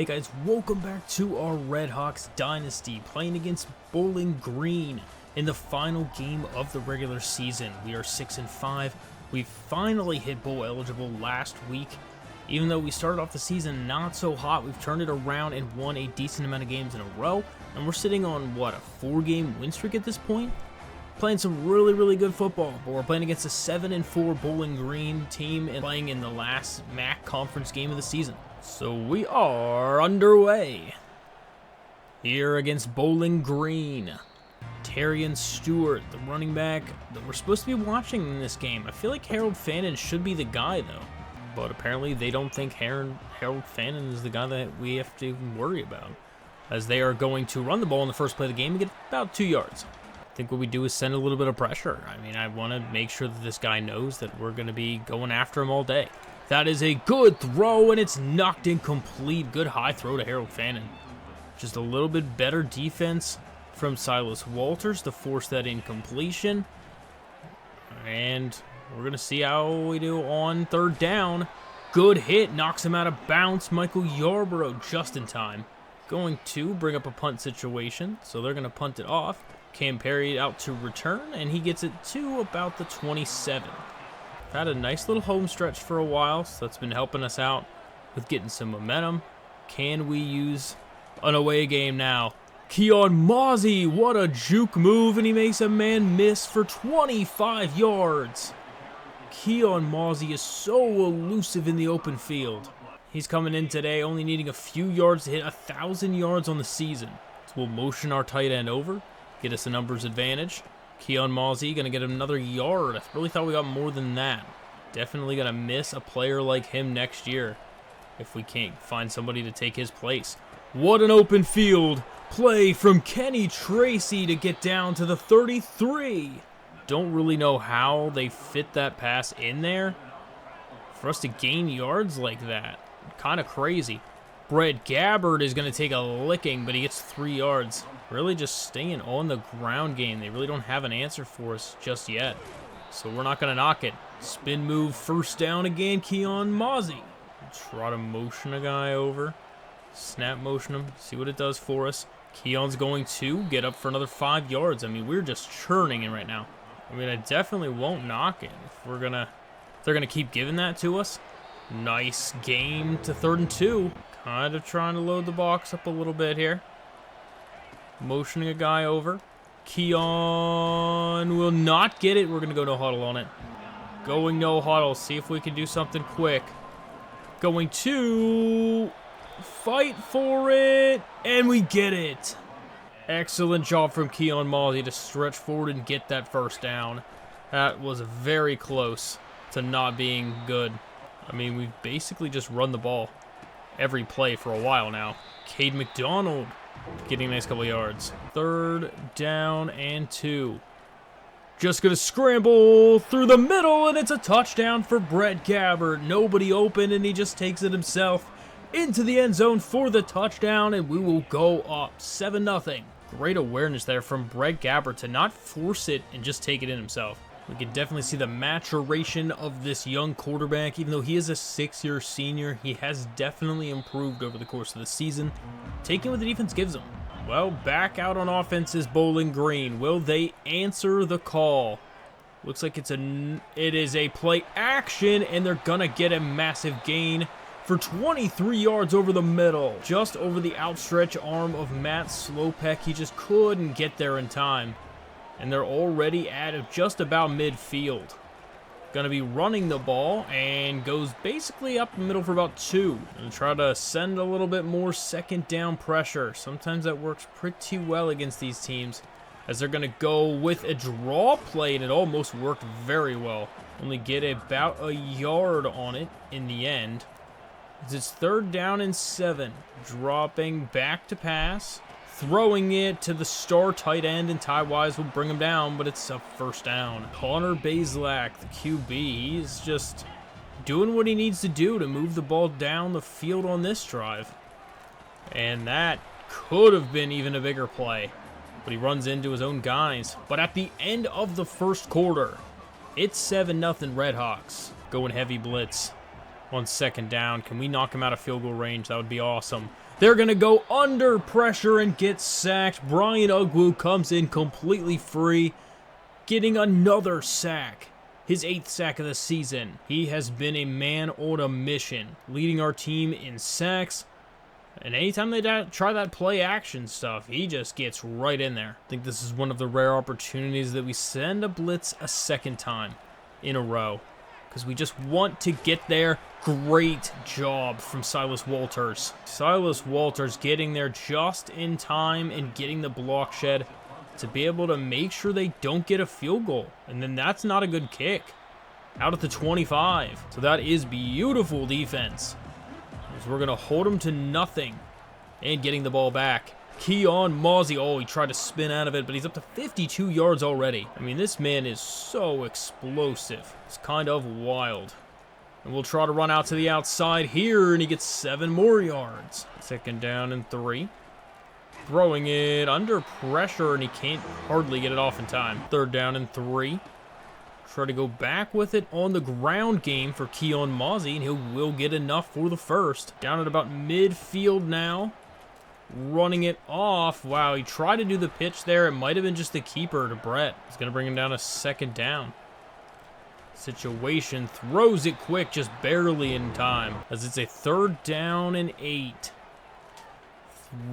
Hey guys, welcome back to our Redhawks Dynasty, playing against Bowling Green in the final game of the regular season. We are 6-5. We finally hit bowl eligible last week. Even though we started off the season not so hot, we've turned it around and won a decent amount of games in a row. And we're sitting on, what, a 4-game win streak at this point? Playing some really good football, but we're playing against a 7-4 Bowling Green team and playing in the last MAC conference game of the season. So we are underway here against Bowling Green. Terrian Stewart, the running back that we're supposed to be watching in this game. I feel like Harold Fannin should be the guy though, but apparently they don't think Harold Fannin is the guy that we have to worry about, as they are going to run the ball in the first play of the game and get about 2 yards. I think what we do is send a little bit of pressure. I mean, I want to make sure that this guy knows that we're going to be going after him all day. That is a good throw, and it's knocked incomplete. Good high throw to Harold Fannin. Just a little bit better defense from Silas Walters to force that incompletion. And we're going to see how we do on third down. Good hit, knocks him out of bounds. Michael Yarborough just in time. Going to bring up a punt situation, so they're going to punt it off. Cam Perry out to return, and he gets it to about the 27. Had a nice little home stretch for a while, so that's been helping us out with getting some momentum. Can we use an away game now? Keon Mozzie, what a juke move, and he makes a man miss for 25 yards. Keon Mozzie is so elusive in the open field. He's coming in today only needing a few yards to hit 1,000 yards on the season. So we'll motion our tight end over, get us a numbers advantage. Keon Mozzie going to get another yard. I really thought we got more than that. Definitely going to miss a player like him next year if we can't find somebody to take his place. What an open field play from Kenny Tracy to get down to the 33. Don't really know how they fit that pass in there for us to gain yards like that. Kind of crazy. Brett Gabbard is going to take a licking, but he gets 3 yards. Really just staying on the ground game. They really don't have an answer for us just yet, so we're not going to knock it. Spin move, first down again, Keon Mozzie. Try to motion a guy over. Snap motion him, see what it does for us. Keon's going to get up for another 5 yards. I mean, we're just churning it right now. I mean, I definitely won't knock it if they're going to keep giving that to us. Nice game to 3rd and 2. Kind of trying to load the box up a little bit here. Motioning a guy over. Keon will not get it. We're going to go no huddle on it. Going no huddle. See if we can do something quick. Going to fight for it. And we get it. Excellent job from Keon Mozzie to stretch forward and get that first down. That was very close to not being good. I mean, we've basically just run the ball every play for a while now. Cade McDonald getting a nice couple yards. 3rd down and 2. Just going to scramble through the middle, and it's a touchdown for Brett Gabbard. Nobody open, and he just takes it himself into the end zone for the touchdown, and we will go up 7-0. Great awareness there from Brett Gabbard to not force it and just take it in himself. We can definitely see the maturation of this young quarterback. Even though he is a 6-year senior, he has definitely improved over the course of the season, taking what the defense gives him. Well, back out on offense is Bowling Green. Will they answer the call? Looks like it is a play action, and they're gonna get a massive gain for 23 yards over the middle. Just over the outstretched arm of Matt Slopek. He just couldn't get there in time. And they're already at just about midfield. Going to be running the ball, and goes basically up the middle for about 2. And try to send a little bit more second down pressure. Sometimes that works pretty well against these teams, as they're going to go with a draw play, and it almost worked very well. Only get about a yard on it in the end. It's 3rd down and 7. Dropping back to pass. Throwing it to the star tight end, and Ty Wise will bring him down, but it's a first down. Connor Bazelak, the QB, he's just doing what he needs to do to move the ball down the field on this drive. And that could have been even a bigger play, but he runs into his own guys. But at the end of the first quarter, it's 7-0 Redhawks. Going heavy blitz on 2nd down. Can we knock him out of field goal range? That would be awesome. They're going to go under pressure and get sacked. Brian Ugwu comes in completely free, getting another sack. His 8th sack of the season. He has been a man on a mission, leading our team in sacks. And anytime they try that play action stuff, he just gets right in there. I think this is one of the rare opportunities that we send a blitz a second time in a row, because we just want to get there. Great job from Silas Walters. Silas Walters getting there just in time and getting the block shed to be able to make sure they don't get a field goal. And then that's not a good kick. Out at the 25. So that is beautiful defense. We're going to hold them to nothing. And getting the ball back. Keon Mozzie. Oh, he tried to spin out of it, but he's up to 52 yards already. I mean, this man is so explosive. It's kind of wild. And we'll try to run out to the outside here, and he gets 7 more yards. 2nd down and 3. Throwing it under pressure, and he can't hardly get it off in time. 3rd down and 3. Try to go back with it on the ground game for Keon Mozzie, and he will get enough for the first. Down at about midfield now. Running it off. Wow, he tried to do the pitch there. It might have been just the keeper to Brett. He's going to bring him down a 2nd down. Situation. Throws it quick, just barely in time, as it's a 3rd down and 8.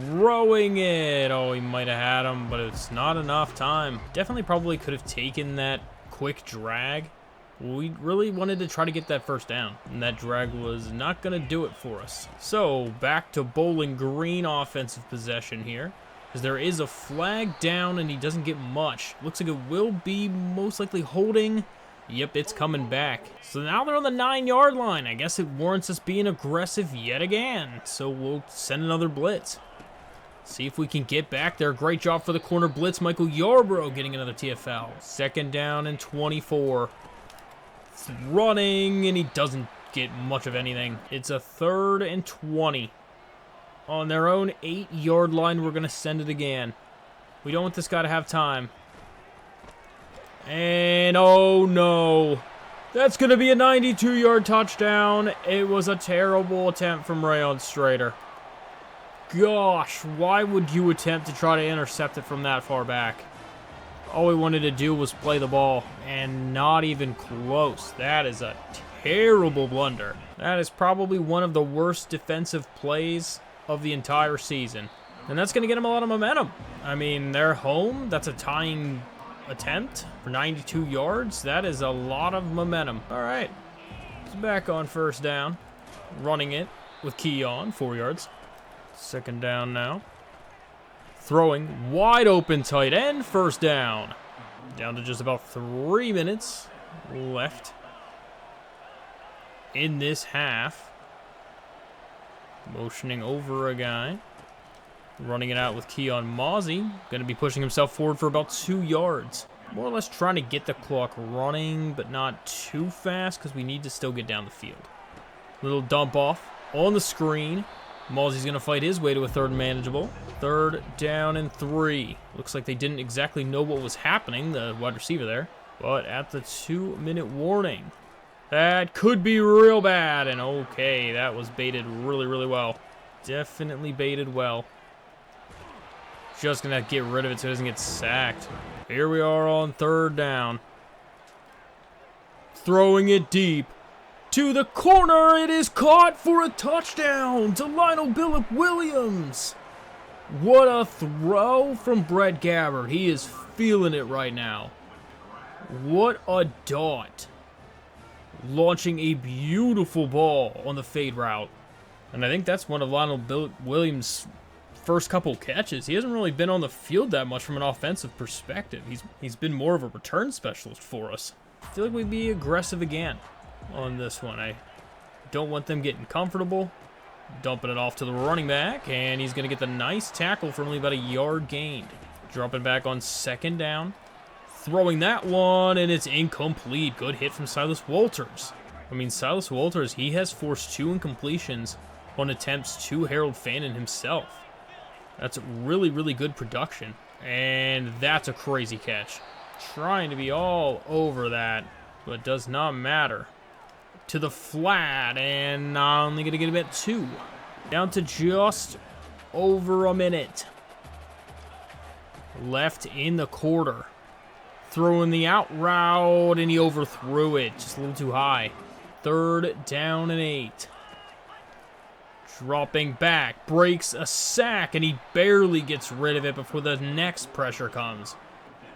Throwing it. Oh, he might have had him, but it's not enough time. Definitely probably could have taken that quick drag. We really wanted to try to get that 1st down, and that drag was not going to do it for us. So back to Bowling Green offensive possession here, because there is a flag down and he doesn't get much. Looks like it will be most likely holding. Yep, it's coming back. So now they're on the 9-yard line. I guess it warrants us being aggressive yet again. So we'll send another blitz. See if we can get back there. Great job for the corner blitz. Michael Yarbrough getting another TFL. 2nd down and 24. It's running, and he doesn't get much of anything. It's a 3rd and 20. On their own 8-yard line, we're going to send it again. We don't want this guy to have time. And oh no. That's going to be a 92-yard touchdown. It was a terrible attempt from Rayon Strader. Gosh, why would you attempt to try to intercept it from that far back? All we wanted to do was play the ball, and not even close. That is a terrible blunder. That is probably one of the worst defensive plays of the entire season. And that's going to get them a lot of momentum. I mean, they're home. That's a tying attempt for 92 yards. That is a lot of momentum. All right, it's back on 1st down. Running it with Keon, 4 yards. 2nd down now. Throwing wide open tight end, 1st down. Down to just about 3 minutes left in this half. Motioning over a guy. Running it out with Keon Mozzie. Going to be pushing himself forward for about 2 yards. More or less trying to get the clock running, but not too fast because we need to still get down the field. Little dump off on the screen. Mozzie's going to fight his way to a 3rd manageable. 3rd down and 3. Looks like they didn't exactly know what was happening, the wide receiver there. But at the 2-minute warning, that could be real bad. And okay, that was baited really, really well. Definitely baited well. Just going to get rid of it so it doesn't get sacked. Here we are on 3rd down. Throwing it deep. To the corner, it is caught for a touchdown to Lionel Billip Williams. What a throw from Brett Gabbard. He is feeling it right now. What a dot. Launching a beautiful ball on the fade route. And I think that's one of Lionel Billip Williams' first couple catches. He hasn't really been on the field that much from an offensive perspective. He's been more of a return specialist for us. I feel like we'd be aggressive again on this one. I don't want them getting comfortable. Dumping it off to the running back, and he's going to get the nice tackle for only about a yard gained. Dropping back on 2nd down. Throwing that one, and it's incomplete. Good hit from Silas Walters. I mean, Silas Walters, he has forced 2 incompletions on attempts to Harold Fannin himself. That's really, really good production. And that's a crazy catch. Trying to be all over that, but does not matter. To the flat, and only going to get him at 2. Down to just over a minute left in the quarter. Throwing the out route, and he overthrew it. Just a little too high. 3rd down and 8. Dropping back, breaks a sack, and he barely gets rid of it before the next pressure comes.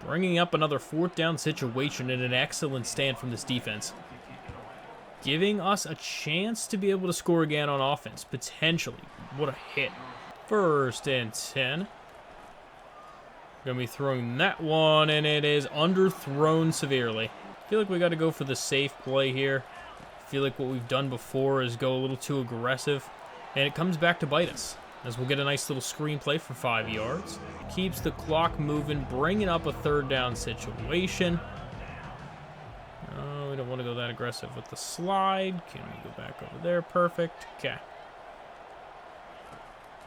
Bringing up another 4th down situation and an excellent stand from this defense. Giving us a chance to be able to score again on offense, potentially. What a hit. 1st and 10. Gonna be throwing that one, and it is underthrown severely. I feel like we got to go for the safe play here. I feel like what we've done before is go a little too aggressive, and it comes back to bite us, as we'll get a nice little screen play for 5 yards. Keeps the clock moving, bringing up a 3rd down situation. Oh, we don't want to go that aggressive with the slide. Can we go back over there? Perfect. Okay.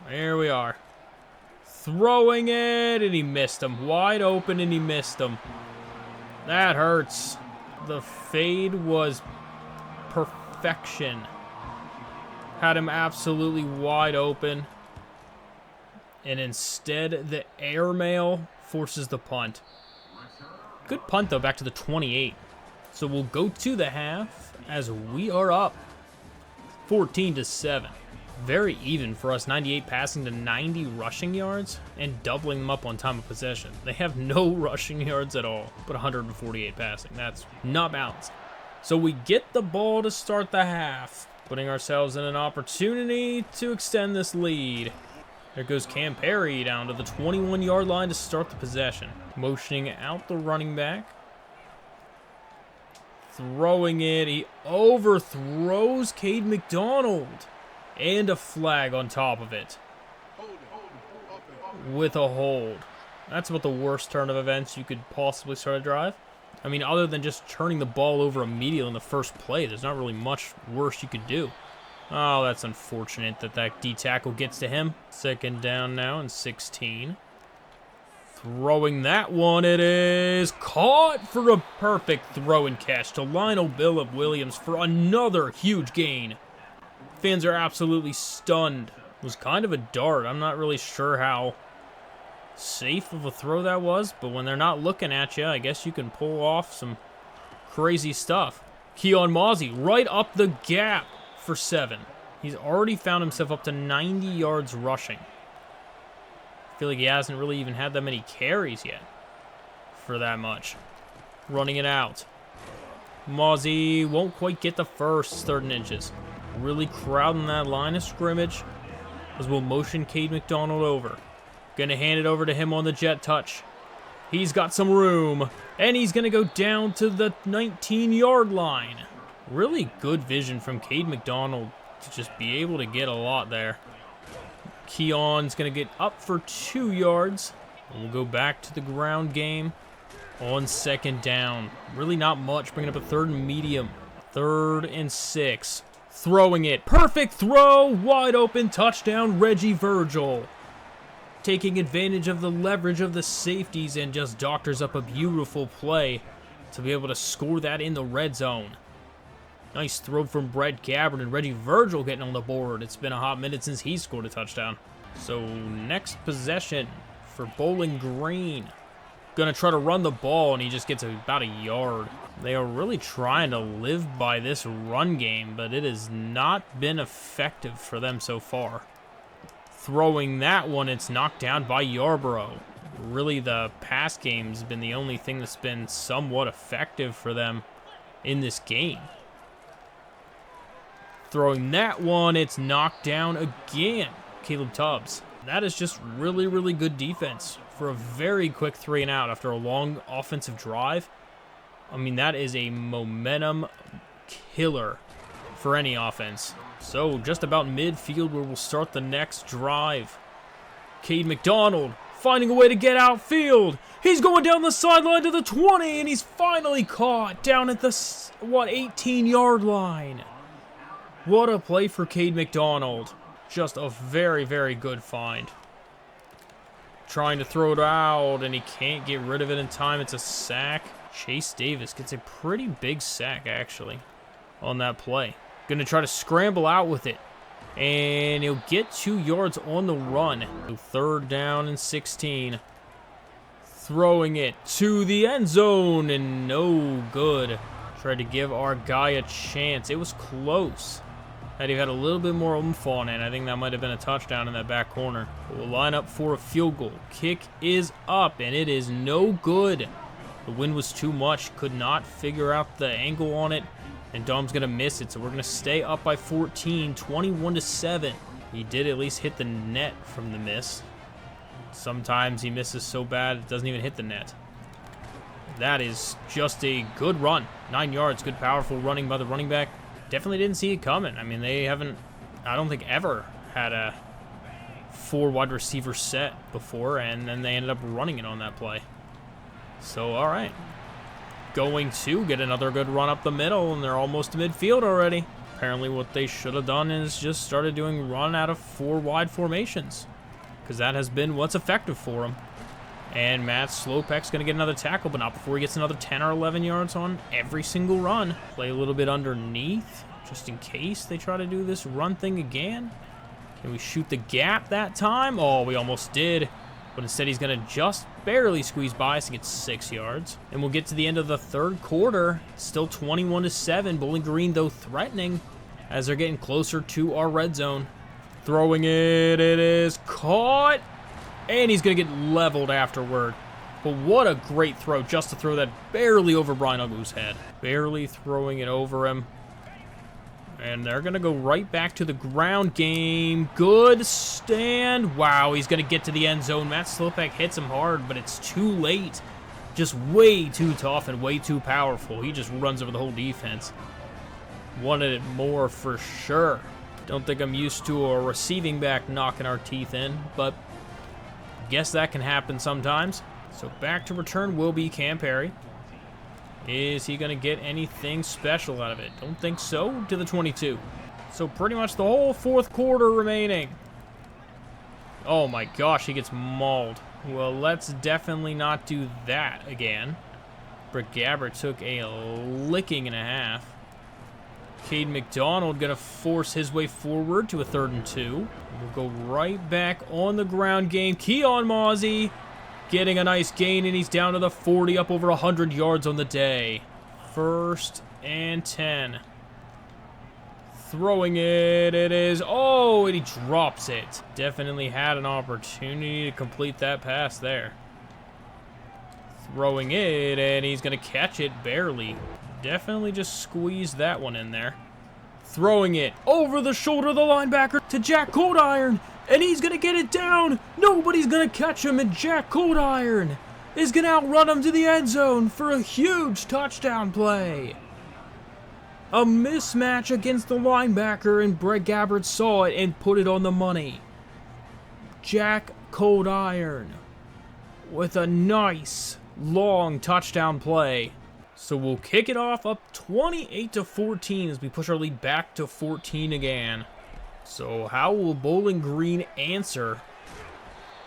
There we are. Throwing it, and he missed him. Wide open, and he missed him. That hurts. The fade was perfection. Had him absolutely wide open. And instead, the airmail forces the punt. Good punt, though, back to the 28. So we'll go to the half as we are up 14-7. Very even for us, 98 passing to 90 rushing yards, and doubling them up on time of possession. They have no rushing yards at all, but 148 passing. That's not balanced. So we get the ball to start the half, putting ourselves in an opportunity to extend this lead. There goes Cam Perry down to the 21-yard line to start the possession. Motioning out the running back. Throwing it, he overthrows Cade McDonald. And a flag on top of it. With a hold. That's about the worst turn of events you could possibly start a drive. I mean, other than just turning the ball over immediately in the first play, there's not really much worse you could do. Oh, that's unfortunate that that D tackle gets to him. 2nd down now and 16. Throwing that one, it is caught for a perfect throw and catch to Lionel Billup Williams for another huge gain. Fans are absolutely stunned. It was kind of a dart. I'm not really sure how safe of a throw that was, but when they're not looking at you, I guess you can pull off some crazy stuff. Keon Mozzie right up the gap for 7. He's already found himself up to 90 yards rushing. I feel like he hasn't really even had that many carries yet for that much. Running it out. Mozzie won't quite get the first 3rd and inches. Really crowding that line of scrimmage as we'll motion Cade McDonald over. Gonna hand it over to him on the jet touch. He's got some room, and he's gonna go down to the 19-yard line. Really good vision from Cade McDonald to just be able to get a lot there. Keon's gonna get up for 2 yards. And we'll go back to the ground game on 2nd down. Really not much, bringing up a 3rd and medium. 3rd and 6. Throwing it. Perfect throw. Wide open touchdown, Reggie Virgil. Taking advantage of the leverage of the safeties and just doctors up a beautiful play to be able to score that in the red zone. Nice throw from Brett Gabbard and Reggie Virgil getting on the board. It's been a hot minute since he scored a touchdown. So next possession for Bowling Green. Gonna try to run the ball, and he just gets about a yard. They are really trying to live by this run game, but it has not been effective for them so far. Throwing that one, it's knocked down by Yarborough. Really, the pass game's been the only thing that's been somewhat effective for them in this game. Throwing that one, it's knocked down again. Caleb Tubbs. That is just really, really good defense for a very quick 3 and out after a long offensive drive. I mean, that is a momentum killer for any offense. So just about midfield where we'll start the next drive. Cade McDonald finding a way to get outfield. He's going down the sideline to the 20, and he's finally caught down at the, 18-yard line. What a play for Cade McDonald. Just a very, very good find. Trying to throw it out, and he can't get rid of it in time. It's a sack. Chase Davis gets a pretty big sack, actually, on that play. Going to try to scramble out with it. And he'll get 2 yards on the run. So 3rd down and 16. Throwing it to the end zone, and no good. Tried to give our guy a chance. It was close. Had he had a little bit more oomph on it, I think that might have been a touchdown in that back corner. But we'll line up for a field goal. Kick is up, and it is no good. The wind was too much. Could not figure out the angle on it, and Dom's going to miss it. So we're going to stay up by 14, 21-7. He did at least hit the net from the miss. Sometimes he misses so bad it doesn't even hit the net. That is just a good run. 9 yards, good powerful running by the running back. Definitely didn't see it coming. I mean, they haven't, I don't think, ever had a 4 wide receiver set before, and then they ended up running it on that play. So, all right. Going to get another good run up the middle, and they're almost to midfield already. Apparently what they should have done is just started doing run out of 4 wide formations, because that has been what's effective for them. And Matt Slopek's going to get another tackle, but not before he gets another 10 or 11 yards on every single run. Play a little bit underneath, just in case they try to do this run thing again. Can we shoot the gap that time? Oh, we almost did. But instead he's going to just barely squeeze by us to get 6 yards. And we'll get to the end of the 3rd quarter. Still 21-7. Bowling Green, though, threatening as they're getting closer to our red zone. Throwing it, it is caught, and he's going to get leveled afterward. But what a great throw, just to throw that barely over Brian Uglu's head. Barely throwing it over him. And they're going to go right back to the ground game. Good stand. Wow, he's going to get to the end zone. Matt Slopek hits him hard, but it's too late. Just way too tough and way too powerful. He just runs over the whole defense. Wanted it more for sure. Don't think I'm used to a receiving back knocking our teeth in, but guess that can happen sometimes. So back to return will be Cam Perry. Is he going to get anything special out of it? Don't think so. To the 22. So pretty much the whole 4th quarter remaining. Oh my gosh, he gets mauled. Well, let's definitely not do that again. Britt Gabbert took a licking and a half. Cade McDonald going to force his way forward to a 3rd and 2. We'll go right back on the ground game. Keon Mozzie getting a nice gain, and he's down to the 40, up over 100 yards on the day. 1st and 10. Throwing it, it is, oh, and he drops it. Definitely had an opportunity to complete that pass there. Throwing it, and he's going to catch it barely. Definitely just squeezed that one in there. Throwing it over the shoulder of the linebacker to Jack Coldiron, and he's going to get it down. Nobody's going to catch him, and Jack Coldiron is going to outrun him to the end zone for a huge touchdown play. A mismatch against the linebacker, and Brett Gabbert saw it and put it on the money. Jack Coldiron with a nice long touchdown play. So we'll kick it off up 28-14 as we push our lead back to 14 again. So how will Bowling Green answer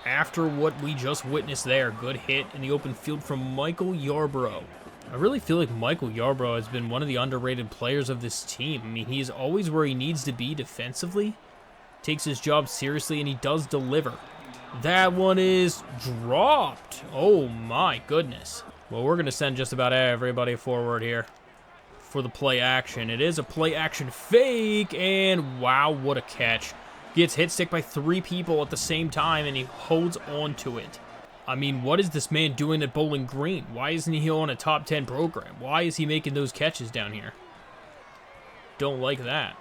after what we just witnessed there? Good hit in the open field from Michael Yarbrough. I really feel like Michael Yarbrough has been one of the underrated players of this team. I mean, he's always where he needs to be defensively. Takes his job seriously, and he does deliver. That one is dropped. Oh my goodness. Well, we're going to send just about everybody forward here for the play action. It is a play action fake, and wow, what a catch. Gets hit stick by 3 people at the same time, and he holds on to it. I mean, what is this man doing at Bowling Green? Why isn't he on a top 10 program? Why is he making those catches down here? Don't like that.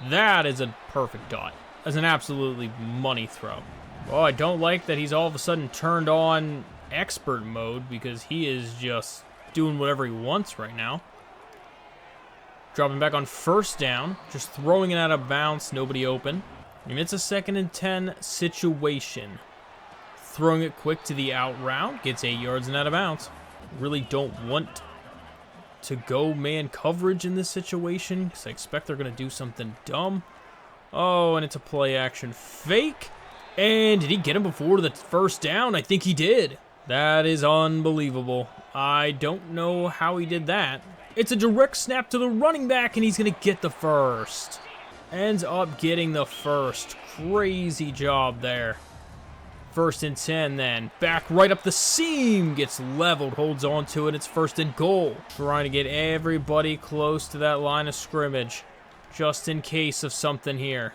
That is a perfect dot. That's an absolutely money throw. Oh, I don't like that he's all of a sudden turned on expert mode, because he is just doing whatever he wants right now. Dropping back on 1st down, just throwing it out of bounds, nobody open. And it's a 2nd and 10 situation. Throwing it quick to the out route, gets 8 yards and out of bounds. Really don't want to go man coverage in this situation, because I expect they're going to do something dumb. Oh, and it's a play action fake. And did he get him before the 1st down? I think he did. That is unbelievable. I don't know how he did that. It's a direct snap to the running back, and he's going to get the 1st. ends up getting the first. Crazy job there. 1st and 10 then. Back right up the seam. Gets leveled. Holds on to it. It's 1st and goal. Trying to get everybody close to that line of scrimmage. Just in case of something here.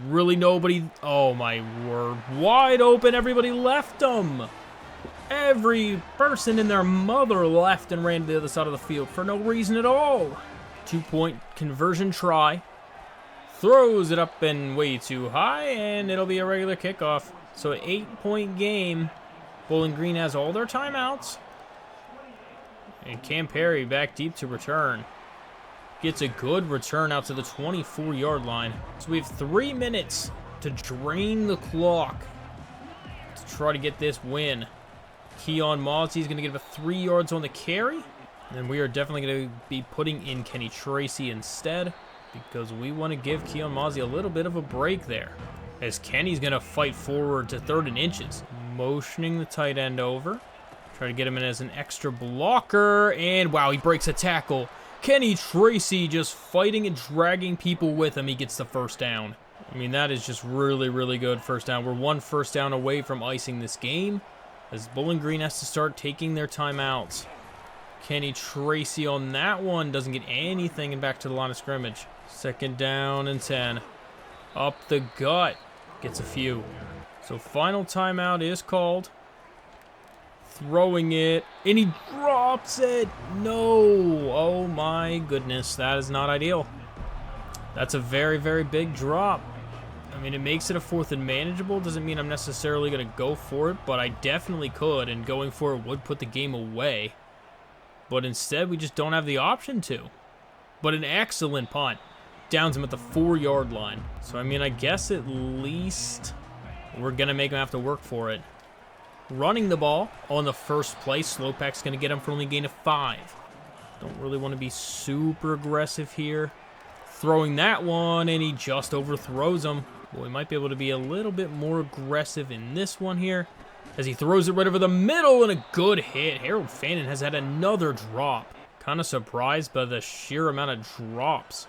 Really nobody. Oh my word. Wide open. Everybody left them. Every person and their mother left and ran to the other side of the field for no reason at all. 2-point conversion try. Throws it up and way too high, and it'll be a regular kickoff. So an 8-point game. Bowling Green has all their timeouts. And Cam Perry back deep to return. Gets a good return out to the 24-yard line. So we have 3 minutes to drain the clock to try to get this win. Keon Mozzie is going to get about 3 yards on the carry. And we are definitely going to be putting in Kenny Tracy instead, because we want to give Keon Mozzie a little bit of a break there. As Kenny's going to fight forward to 3rd and inches. Motioning the tight end over. Try to get him in as an extra blocker. And wow, he breaks a tackle. Kenny Tracy just fighting and dragging people with him. He gets the 1st down. I mean, that is just really, really good 1st down. We're 1 1st down away from icing this game, as Bowling Green has to start taking their timeouts. Kenny Tracy on that one doesn't get anything and back to the line of scrimmage. 2nd down and 10. Up the gut. Gets a few. So final timeout is called. Throwing it. And he drops it. No. Oh my goodness. That is not ideal. That's a very, very big drop. I mean, it makes it a 4th and manageable. Doesn't mean I'm necessarily going to go for it, but I definitely could, and going for it would put the game away. But instead, we just don't have the option to. But an excellent punt. Downs him at the 4-yard line. So, I mean, I guess at least we're going to make him have to work for it. Running the ball on the first play. Slowpack's going to get him for only a gain of 5. Don't really want to be super aggressive here. Throwing that one, and he just overthrows him. Well, we might be able to be a little bit more aggressive in this one here, as he throws it right over the middle, and a good hit. Harold Fannin has had another drop. Kind of surprised by the sheer amount of drops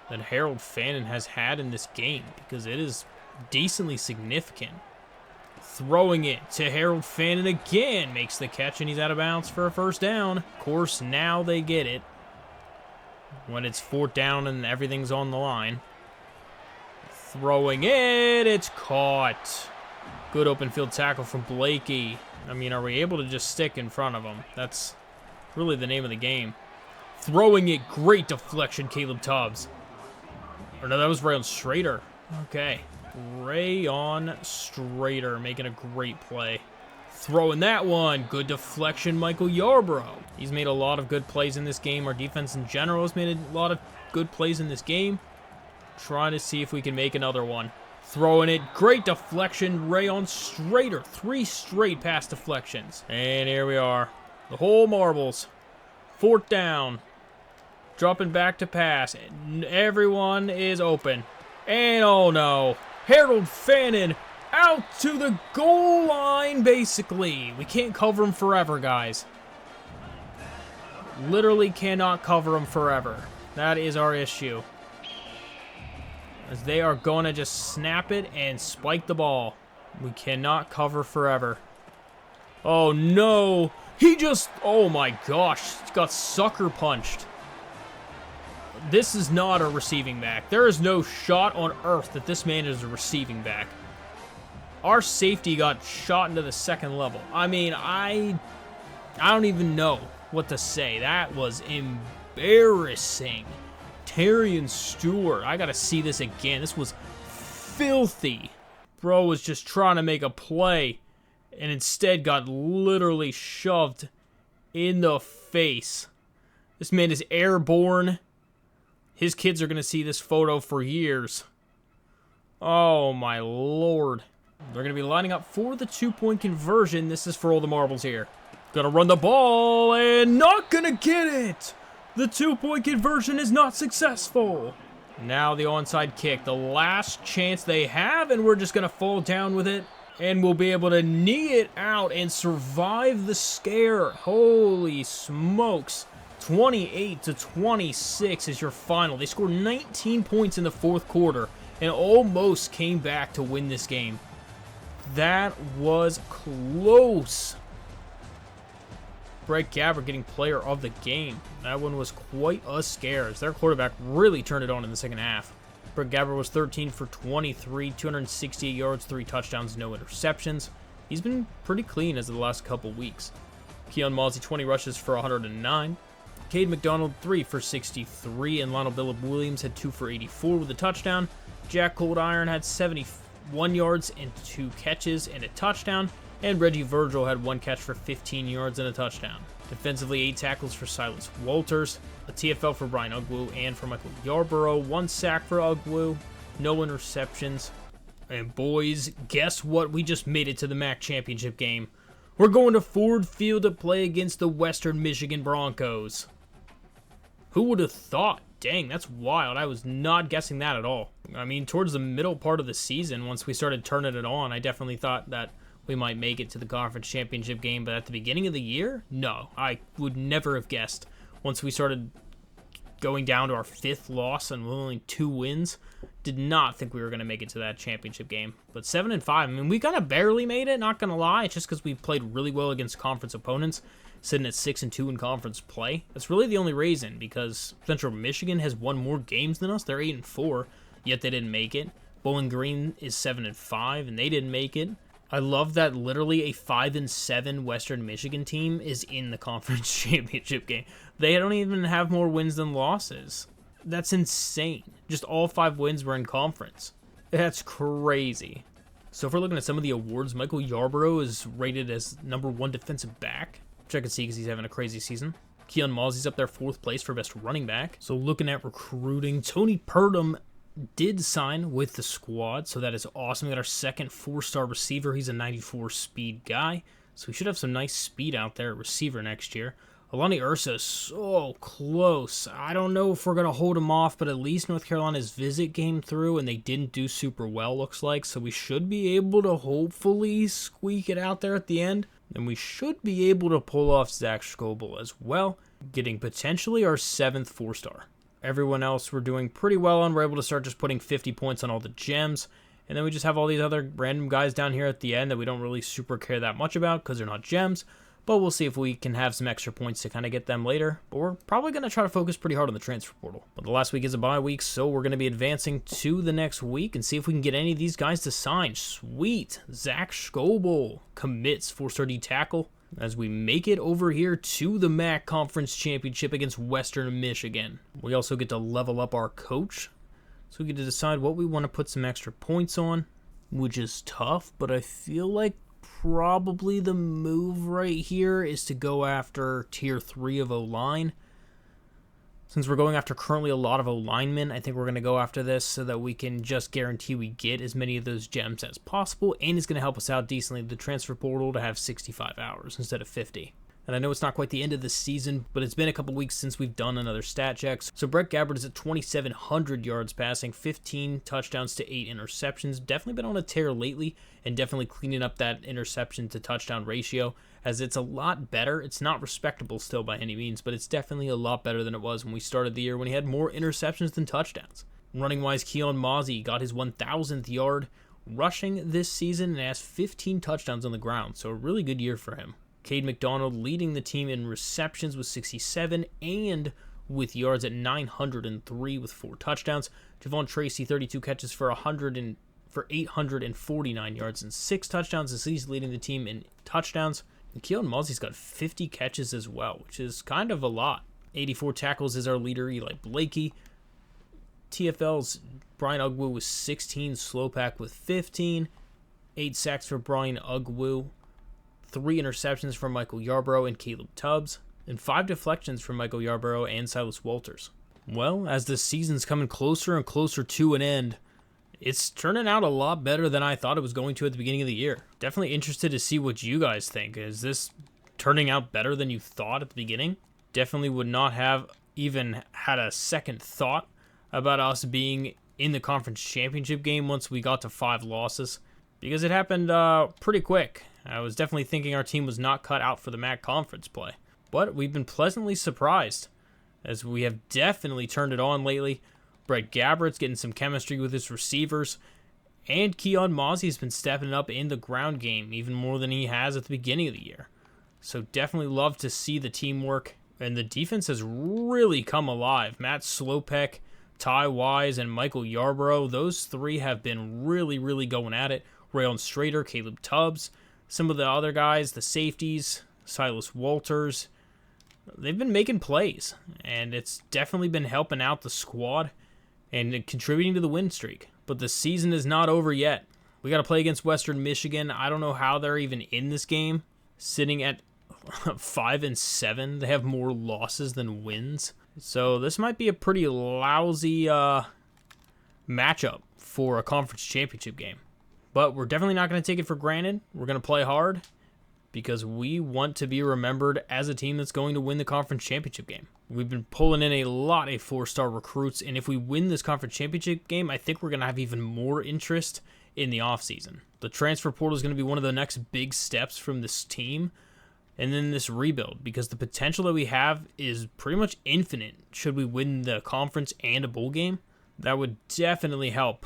that Harold Fannin has had in this game, because it is decently significant. Throwing it to Harold Fannin again. Makes the catch, and he's out of bounds for a 1st down. Of course, now they get it. When it's 4th down and everything's on the line. Throwing it. It's caught. Good open field tackle from Blakey. I mean, are we able to just stick in front of him? That's really the name of the game. Throwing it. Great deflection, Caleb Tubbs. Or no, that was Rayon Strader. Okay. Rayon Strader making a great play. Throwing that one. Good deflection, Michael Yarbrough. He's made a lot of good plays in this game. Our defense in general has made a lot of good plays in this game. Trying to see if we can make another one. Throwing it. Great deflection. Rayon Strader. 3 straight pass deflections. And here we are. The whole marbles. 4th down. Dropping back to pass. Everyone is open. And oh no. Harold Fannin out to the goal line, basically. We can't cover him forever, guys. Literally cannot cover him forever. That is our issue. As they are going to just snap it and spike the ball. We cannot cover forever. Oh, no. He just... Oh, my gosh. Got sucker punched. This is not a receiving back. There is no shot on earth that this man is a receiving back. Our safety got shot into the 2nd level. I mean, I don't even know what to say. That was embarrassing. Terrian Stewart. I got to see this again. This was filthy. Bro was just trying to make a play and instead got literally shoved in the face. This man is airborne. His kids are going to see this photo for years. Oh, my Lord. They're going to be lining up for the 2-point conversion. This is for all the marbles here. Going to run the ball and not going to get it. The 2-point conversion is not successful. Now the onside kick. The last chance they have, and we're just going to fall down with it. And we'll be able to knee it out and survive the scare. Holy smokes. 28-26 is your final. They scored 19 points in the fourth quarter and almost came back to win this game. That was close. Brett Gabbert getting player of the game. That one was quite a scare as their quarterback really turned it on in the second half. Brett Gabbert was 13 for 23, 268 yards, 3 touchdowns, no interceptions. He's been pretty clean as of the last couple weeks. Keon Mozzie, 20 rushes for 109. Cade McDonald, 3 for 63, and Lionel Billip Williams had 2 for 84 with a touchdown. Jack Coldiron had 71 yards and 2 catches and a touchdown. And Reggie Virgil had 1 catch for 15 yards and a touchdown. Defensively, 8 tackles for Silas Walters, a TFL for Brian Ugwu and for Michael Yarborough, 1 sack for Ugwu, no interceptions. And boys, guess what? We just made it to the MAC championship game. We're going to Ford Field to play against the Western Michigan Broncos. Who would have thought? Dang, that's wild. I was not guessing that at all. I mean, towards the middle part of the season, once we started turning it on, I definitely thought that we might make it to the conference championship game, but at the beginning of the year, no, I would never have guessed. Once we started going down to our 5th loss and only 2 wins, did not think we were going to make it to that championship game. But 7-5, I mean, we kind of barely made it, not going to lie. It's just because we played really well against conference opponents, sitting at 6-2 in conference play. That's really the only reason, because Central Michigan has won more games than us. They're 8-4, yet they didn't make it. Bowling Green is 7-5, and they didn't make it. I love that literally a 5-7 Western Michigan team is in the conference championship game. They don't even have more wins than losses. That's insane. Just all 5 wins were in conference. That's crazy. So if we're looking at some of the awards, Michael Yarborough is rated as #1 defensive back, which I can see because he's having a crazy season. Keon Mozzie's up there 4th place for best running back. So looking at recruiting, Tony Purdom did sign with the squad, so that is awesome. We got our 2nd 4-star receiver. He's a 94 speed guy, so we should have some nice speed out there at receiver next year. Alani Ursa is so close. I don't know if we're going to hold him off, but at least North Carolina's visit came through, and they didn't do super well, looks like, so we should be able to hopefully squeak it out there at the end, and we should be able to pull off Zach Scoble as well, getting potentially our 7th 4-star. Everyone else we're doing pretty well on. We're able to start just putting 50 points on all the gems. And then we just have all these other random guys down here at the end that we don't really super care that much about because they're not gems. But we'll see if we can have some extra points to kind of get them later. But we're probably going to try to focus pretty hard on the transfer portal. But the last week is a bye week, so we're going to be advancing to the next week and see if we can get any of these guys to sign. Sweet. Zach Scoble commits 4-star D tackle as we make it over here to the MAC Conference Championship against Western Michigan. We also get to level up our coach, so we get to decide what we want to put some extra points on, which is tough, but I feel like probably the move right here is to go after Tier 3 of O-line. Since we're going after currently a lot of O-linemen, I think we're going to go after this so that we can just guarantee we get as many of those gems as possible, and it's going to help us out decently with the transfer portal to have 65 hours instead of 50. And I know it's not quite the end of the season, but it's been a couple weeks since we've done another stat check. So Brett Gabbert is at 2,700 yards passing, 15 touchdowns to 8 interceptions. Definitely been on a tear lately, and definitely cleaning up that interception to touchdown ratio, as it's a lot better. It's not respectable still by any means, but it's definitely a lot better than it was when we started the year when he had more interceptions than touchdowns. Running-wise, Keon Mozzie got his 1,000th yard rushing this season and has 15 touchdowns on the ground, so a really good year for him. Cade McDonald leading the team in receptions with 67 and with yards at 903 with 4 touchdowns. Javon Tracy, 32 catches for 849 yards and 6 touchdowns as he's leading the team in touchdowns. And Keon Mozzie's got 50 catches as well, which is kind of a lot. 84 tackles is our leader, Eli Blakey. TFL's Brian Ugwu with 16, Slopak with 15, 8 sacks for Brian Ugwu, 3 interceptions from Michael Yarborough and Caleb Tubbs, and 5 deflections from Michael Yarborough and Silas Walters. Well, as the season's coming closer and closer to an end, it's turning out a lot better than I thought it was going to at the beginning of the year. Definitely interested to see what you guys think. Is this turning out better than you thought at the beginning? Definitely would not have even had a second thought about us being in the conference championship game once we got to 5 losses, because it happened pretty quick. I was definitely thinking our team was not cut out for the MAC conference play. but we've been pleasantly surprised, as we have definitely turned it on lately. Brett Gabrett's getting some chemistry with his receivers, and Keon Mozzie's been stepping up in the ground game even more than he has at the beginning of the year. So definitely love to see the teamwork, and the defense has really come alive. Matt Slopek, Ty Wise, and Michael Yarborough, those three have been really going at it. Rayon Strader, Caleb Tubbs, some of the other guys, the safeties, Silas Walters, they've been making plays, and it's definitely been helping out the squad and contributing to the win streak. But the season is not over yet. We got to play against Western Michigan. I don't know how they're even in this game, sitting at 5-7. They have more losses than wins. So this might be a pretty lousy matchup for a conference championship game. But we're definitely not going to take it for granted. We're going to play hard because we want to be remembered as a team that's going to win the conference championship game. We've been pulling in a lot of 4-star recruits, and if we win this conference championship game, I think we're going to have even more interest in the offseason. The transfer portal is going to be one of the next big steps from this team, and then this rebuild, because the potential that we have is pretty much infinite should we win the conference and a bowl game. That would definitely help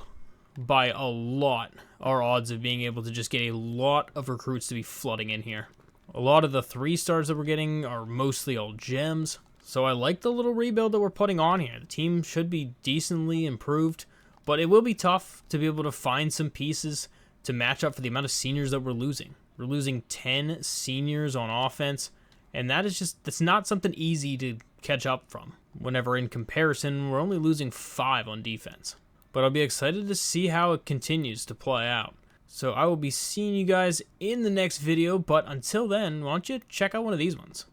by a lot our odds of being able to just get a lot of recruits to be flooding in here. A lot of the 3-stars that we're getting are mostly all gems, so I like the little rebuild that we're putting on here. The team should be decently improved, but it will be tough to be able to find some pieces to match up for the amount of seniors that we're losing. We're losing 10 seniors on offense, and that's not something easy to catch up from. Whenever in comparison, we're only losing 5 on defense. But I'll be excited to see how it continues to play out. So I will be seeing you guys in the next video, but until then, why don't you check out one of these ones.